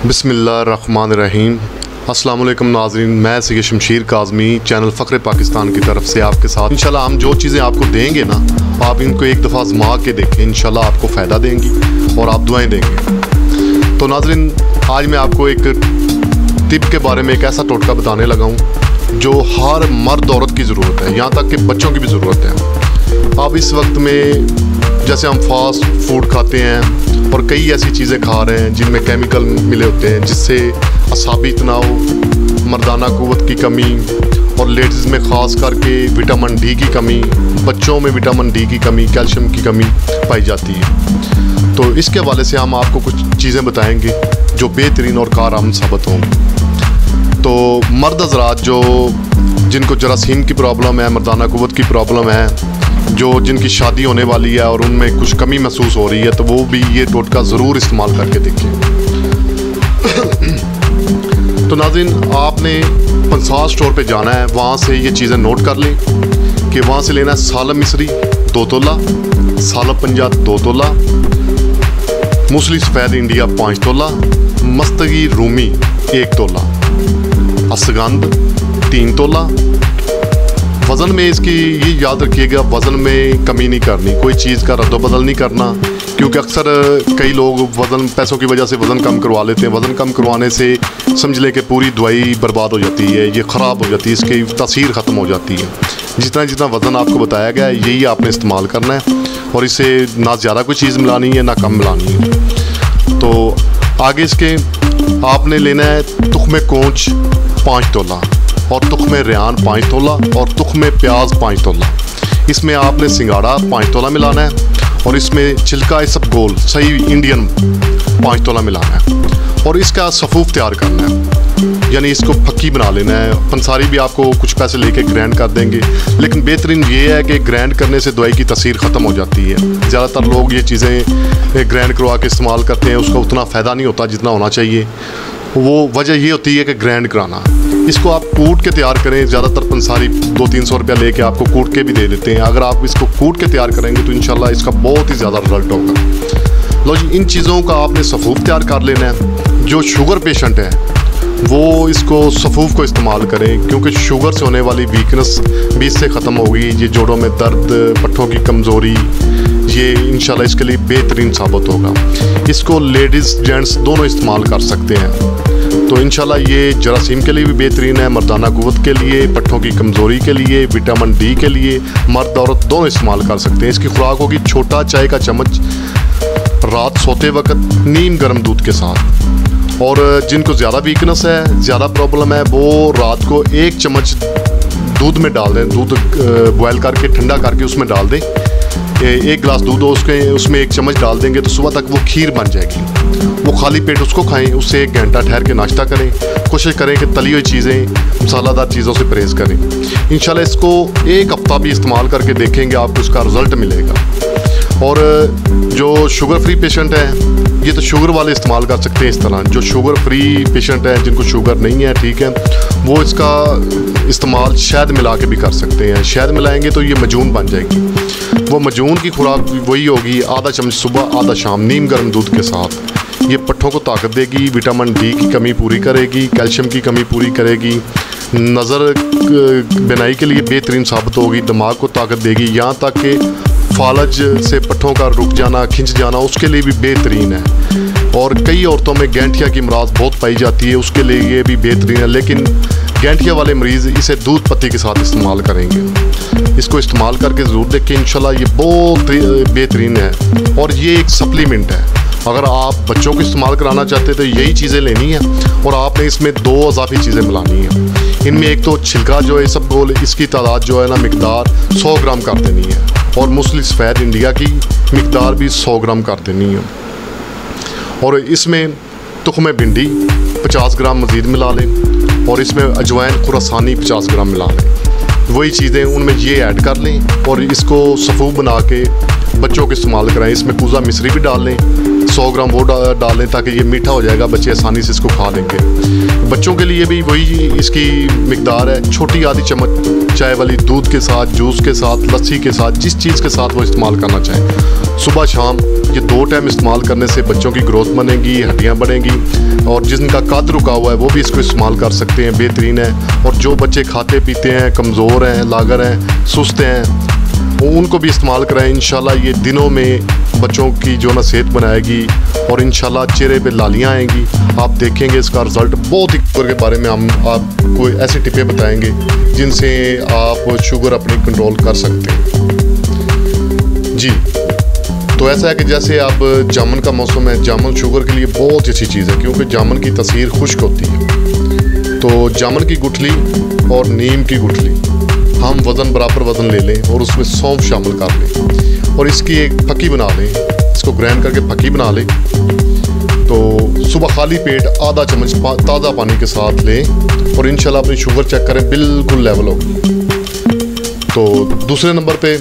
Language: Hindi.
बिस्मिल्लाहिर्रहमानिर्रहीम। अस्सलाम वालेकुम नाज़रीन, मैं सैयद शमशीर काज़मी चैनल फ़ख्र पाकिस्तान की तरफ से आपके साथ। इंशाल्लाह हम जो चीज़ें आपको देंगे ना, आप इनको एक दफ़ा आज़मा के देखें, इंशाल्लाह आपको फ़ायदा देंगी और आप दुआएं देंगे। तो नाज़रीन, आज मैं आपको एक तिब के बारे में एक ऐसा टोटका बताने लगा हूँ जो हर मर्द औरत की ज़रूरत है, यहाँ तक कि बच्चों की भी ज़रूरत है। अब इस वक्त में जैसे हम फास्ट फूड खाते हैं और कई ऐसी चीज़ें खा रहे हैं जिनमें केमिकल मिले होते हैं, जिससे असाबी तनाव, मर्दाना क़ुव्वत की कमी और लेडीज़ में ख़ास करके विटामिन डी की कमी, बच्चों में विटामिन डी की कमी, कैल्शियम की कमी पाई जाती है। तो इसके हवाले से हम आपको कुछ चीज़ें बताएंगे जो बेहतरीन और कारआमद साबित होंगी। तो मर्द हज़रात जिनको जरासीम की प्रॉब्लम है, मर्दाना क़ुव्वत की प्रॉब्लम है, जिनकी शादी होने वाली है और उनमें कुछ कमी महसूस हो रही है, तो वो भी ये टोटका ज़रूर इस्तेमाल करके देखें। तो नाज़रीन, आपने पंसार स्टोर पे जाना है, वहाँ से ये चीज़ें नोट कर लें कि वहाँ से लेना है सालम मिस्री 2 तोला, सालम पंजाब 2 तोला, मूसली सफ़ेद इंडिया 5 तोला, मस्तगी रूमी 1 तोला, असगंध 3 तोला। वज़न में इसकी ये याद रखिएगा, वज़न में कमी नहीं करनी, कोई चीज़ का रद्दोबदल नहीं करना, क्योंकि अक्सर कई लोग वज़न पैसों की वजह से वज़न कम करवा लेते हैं। वज़न कम करवाने से समझ लें कि पूरी दवाई बर्बाद हो जाती है, ये ख़राब हो जाती है, इसकी तासीर ख़त्म हो जाती है। जितना जितना वज़न आपको बताया गया है, यही आपने इस्तेमाल करना है और इसे ना ज़्यादा कोई चीज़ मिलानी है ना कम मिलानी है। तो आगे इसके आपने लेना है तुख्मे कोंच 5 तोला और तुख्मे रेहान 5 तोला और तुख्मे प्याज 5 तोला। इसमें आपने सिंगाड़ा 5 तोला मिलाना है और इसमें छिलका इसबगोल सही इंडियन 5 तोला मिलाना है और इसका सफ़ूफ तैयार करना है, यानी इसको फक्की बना लेना है। पंसारी भी आपको कुछ पैसे लेके ग्राइंड कर देंगे, लेकिन बेहतरीन ये है कि ग्राइंड करने से दवाई की तासीर ख़त्म हो जाती है। ज़्यादातर लोग ये चीज़ें ग्राइंड करवा के इस्तेमाल करते हैं, उसका उतना फ़ायदा नहीं होता जितना होना चाहिए। वो वजह ये होती है कि ग्राइंड कराना। इसको आप कूट के तैयार करें, ज़्यादातर पंसारी 200-300 रुपया लेके आपको कूट के भी दे देते हैं। अगर आप इसको कूट के तैयार करेंगे तो इंशाल्लाह इसका बहुत ही ज़्यादा रिजल्ट होगा। लो जी, इन चीज़ों का आपने सफ़ूफ तैयार कर लेना है। जो शुगर पेशेंट है वो इसको सफ़ूफ को इस्तेमाल करें, क्योंकि शुगर से होने वाली वीकनेस भी इससे ख़त्म होगी। ये जोड़ों में दर्द, पट्ठों की कमज़ोरी, ये इंशाल्लाह इसके लिए बेहतरीन साबित होगा। इसको लेडीज़ जेंट्स दोनों इस्तेमाल कर सकते हैं। तो इंशाल्लाह ये जरासीम के लिए भी बेहतरीन है, मर्दाना क़ुव्वत के लिए, पट्ठों की कमज़ोरी के लिए, विटामिन डी के लिए, मर्द औरत दोनों इस्तेमाल कर सकते हैं। इसकी खुराक होगी छोटा चाय का चम्मच रात सोते वक्त नीम गर्म दूध के साथ। और जिनको ज़्यादा वीकनेस है, ज़्यादा प्रॉब्लम है, वो रात को 1 चम्मच दूध में डाल दें। दूध बॉयल करके ठंडा करके उसमें डाल दें। 1 गिलास दूध हो, उसमें 1 चम्मच डाल देंगे तो सुबह तक वो खीर बन जाएगी। वो खाली पेट उसको खाएं, उससे 1 घंटा ठहर के नाश्ता करें। कोशिश करें कि तली हुई चीज़ें, मसालादार चीज़ों से परहेज़ करें। इंशाल्लाह इसको 1 हफ्ता भी इस्तेमाल करके देखेंगे, आपको इसका रिज़ल्ट मिलेगा। और जो शुगर फ्री पेशेंट हैं, ये तो शुगर वाले इस्तेमाल कर सकते हैं इस तरह। जो शुगर फ्री पेशेंट हैं, जिनको शुगर नहीं है, ठीक है, वो इसका इस्तेमाल शहद मिला के भी कर सकते हैं। शहद मिलाएंगे तो ये मजून बन जाएगी। वो मजून की खुराक वही होगी, आधा चम्मच सुबह आधा शाम नीम गर्म दूध के साथ। ये पट्ठों को ताकत देगी, विटामिन डी की कमी पूरी करेगी, कैल्शियम की कमी पूरी करेगी, नज़र बिनाई के लिए बेहतरीन साबित होगी, दिमाग को ताकत देगी। यहाँ तक कि फालज से पट्ठों का रुक जाना, खिंच जाना, उसके लिए भी बेहतरीन है। और कई औरतों में गैंठिया की मराज बहुत पाई जाती है, उसके लिए ये भी बेहतरीन है। लेकिन गैंठिया वाले मरीज़ इसे दूध पत्ती के साथ इस्तेमाल करेंगे। इसको इस्तेमाल करके ज़रूर देखें, इंशाल्लाह ये बहुत बेहतरीन है। और ये एक सप्लीमेंट है। अगर आप बच्चों को इस्तेमाल कराना चाहते हैं तो यही चीज़ें लेनी है और आपने इसमें 2 इजाफी चीज़ें मिलानी है। इनमें एक तो छिलका जो है इसबगोल, इसकी तादाद जो है ना, मिकदार 100 ग्राम कर देनी है और मूसली सफ़ेद इंडिया की मिकदार भी 100 ग्राम कर देनी है। और इसमें तुख्मे भिंडी 50 ग्राम मज़ीद मिला लें और इसमें अजवाइन खुरासानी 50 ग्राम मिला लें। वही चीज़ें उनमें ये ऐड कर लें और इसको सफ़ूफ बना के बच्चों को इस्तेमाल कराएं। इसमें पूजा मिश्री भी डाल लें, 100 ग्राम वो डालें ताकि ये मीठा हो जाएगा, बच्चे आसानी से इसको खा लेंगे। बच्चों के लिए भी वही इसकी मिकदार है, छोटी आधी चम्मच चाय वाली, दूध के साथ, जूस के साथ, लस्सी के साथ, जिस चीज़ के साथ वो इस्तेमाल करना चाहें। सुबह शाम ये 2 टाइम इस्तेमाल करने से बच्चों की ग्रोथ बनेगी, हड्डियाँ बढ़ेंगी, और जिनका कद रुका हुआ है वो भी इसको इस्तेमाल कर सकते हैं, बेहतरीन है। और जो बच्चे खाते पीते हैं, कमज़ोर हैं, लागर हैं, सुस्त हैं, उनको भी इस्तेमाल कराएं। इंशाल्लाह ये दिनों में बच्चों की जो ना सेहत बनाएगी और इंशाल्लाह चेहरे पे लालियाँ आएंगी। आप देखेंगे इसका रिज़ल्ट। बहुत ही शुगर के बारे में हम आपको ऐसी टिपें बताएंगे जिनसे आप शुगर अपनी कंट्रोल कर सकते हैं। जी, तो ऐसा है कि जैसे अब जामुन का मौसम है, जामुन शुगर के लिए बहुत अच्छी चीज़ है क्योंकि जामुन की तसीर खुश्क होती है। तो जामुन की गुठली और नीम की गुठली हम वज़न बराबर वज़न ले लें और उसमें सौंफ शामिल कर लें और इसकी एक फक्की बना लें, इसको ग्राइंड करके फक्की बना लें। तो सुबह खाली पेट आधा चम्मच ताज़ा पानी के साथ लें और इंशाल्लाह अपनी शुगर चेक करें, बिल्कुल लेवल हो। तो दूसरे नंबर पे